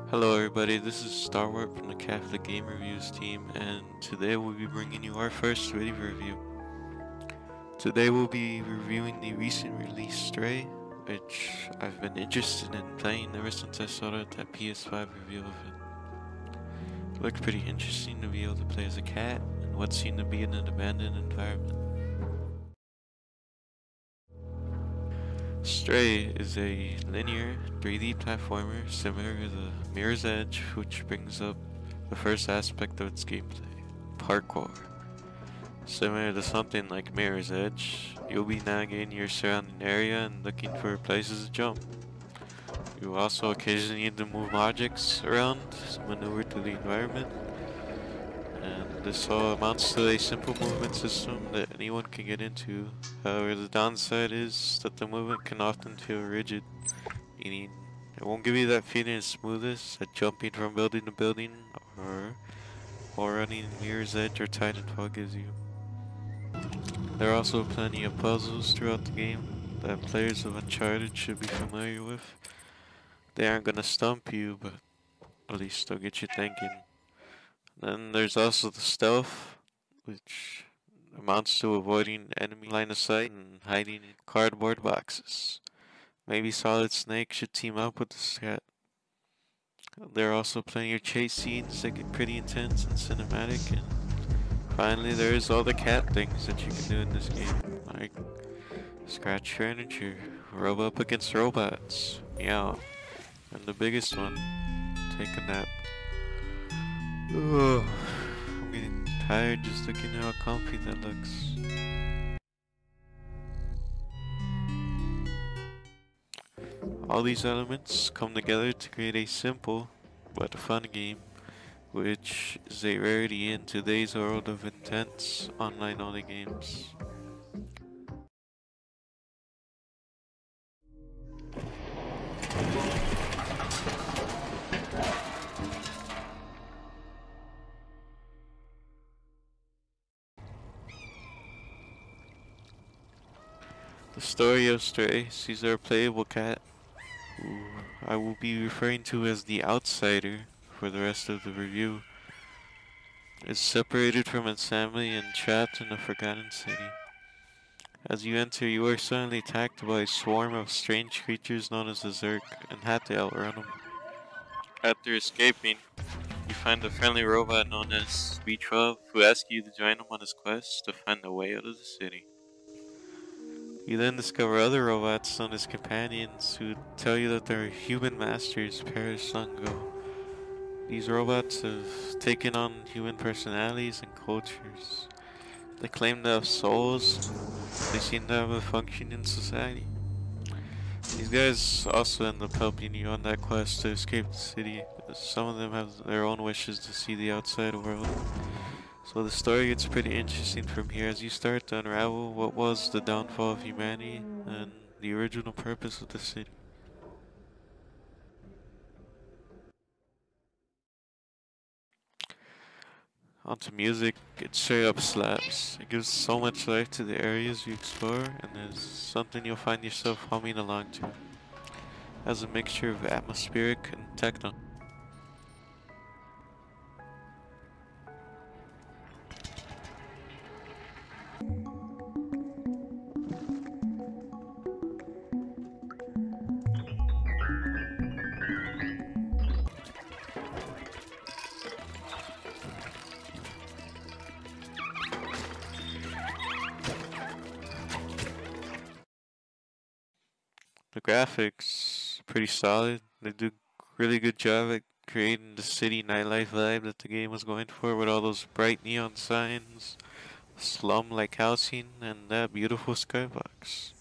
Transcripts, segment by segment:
Hello everybody, this is Starwarp from the Catholic Game Reviews team, and today we'll be bringing you our first video review. Today we'll be reviewing the recent release Stray, which I've been interested in playing ever since I saw that PS5 review of it. It looked pretty interesting to be able to play as a cat in what seemed to be an abandoned environment. Stray is a linear 3D platformer similar to the Mirror's Edge, which brings up the first aspect of its gameplay, parkour. Similar to something like Mirror's Edge, you'll be navigating your surrounding area and looking for places to jump. You will also occasionally need to move objects around to maneuver through the environment, and this all amounts to a simple movement system that anyone can get into. However, the downside is that the movement can often feel rigid, meaning it won't give you that feeling of smoothness that jumping from building to building or running Mirror's Edge or Titanfall gives you. There are also plenty of puzzles throughout the game that players of Uncharted should be familiar with. They aren't gonna stump you, but at least they'll get you thinking. Then there's also the stealth, which amounts to avoiding enemy line of sight and hiding in cardboard boxes. Maybe Solid Snake should team up with this cat. There are also plenty of chase scenes that get pretty intense and cinematic, and finally there's all the cat things that you can do in this game, like scratch furniture, rub up against robots, meow, and the biggest one, take a nap. Ugh, I'm getting tired just looking at how comfy that looks. All these elements come together to create a simple but fun game, which is a rarity in today's world of intense online-only games. The story of Stray sees our playable cat, who I will be referring to as the outsider for the rest of the review, is separated from its family and trapped in a forgotten city. As you enter, you are suddenly attacked by a swarm of strange creatures known as the Zerg and have to outrun them. After escaping, you find a friendly robot known as B12 who asks you to join him on his quest to find a way out of the city. You then discover other robots known as companions who tell you that their human masters perished long ago. These robots have taken on human personalities and cultures. They claim to have souls. They seem to have a function in society. These guys also end up helping you on that quest to escape the city. Some of them have their own wishes to see the outside world. So the story gets pretty interesting from here as you start to unravel what was the downfall of humanity and the original purpose of the city. Onto music, it straight up slaps. It gives so much life to the areas you explore, and is something you'll find yourself humming along to, as a mixture of atmospheric and techno. The graphics pretty solid. They do really good job at creating the city nightlife vibe that the game was going for, with all those bright neon signs, slum-like housing, and that beautiful skybox.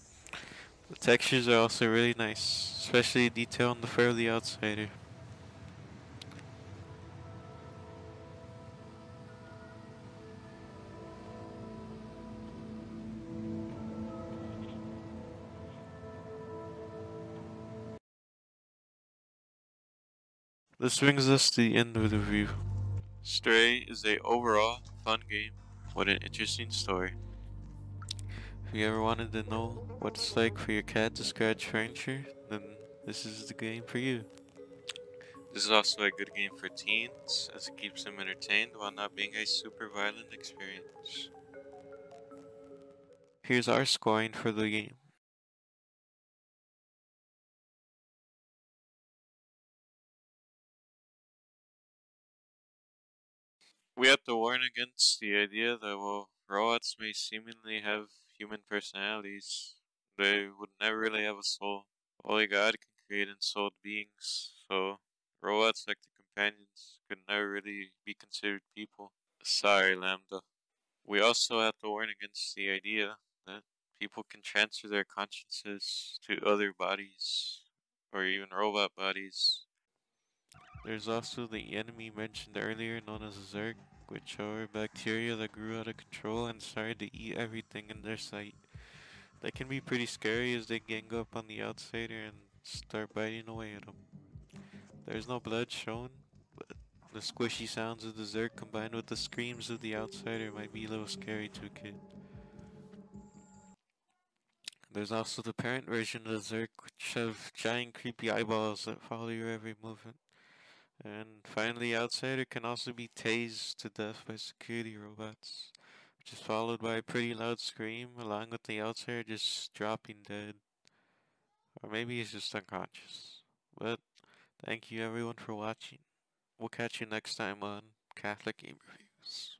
The textures are also really nice, especially detail on the fur of the outsider. This brings us to the end of the review. Stray is a overall fun game with an interesting story. If you ever wanted to know what it's like for your cat to scratch furniture, then this is the game for you. This is also a good game for teens, as it keeps them entertained while not being a super violent experience. Here's our scoring for the game. We have to warn against the idea that while robots may seemingly have human personalities, they would never really have a soul. Only God can create ensouled beings, so robots like the companions could never really be considered people. Sorry, Lambda. We also have to warn against the idea that people can transfer their consciences to other bodies, or even robot bodies. There's also the enemy mentioned earlier known as Zerg, which are bacteria that grew out of control and started to eat everything in their sight. They can be pretty scary as they gang up on the outsider and start biting away at them. There's no blood shown, but the squishy sounds of the Zerg combined with the screams of the outsider might be a little scary to a kid. There's also the parent version of the Zerg, which have giant creepy eyeballs that follow your every movement. And finally, Outsider can also be tased to death by security robots, which is followed by a pretty loud scream, along with the Outsider just dropping dead. Or maybe he's just unconscious. But thank you everyone for watching. We'll catch you next time on Catholic Game Reviews.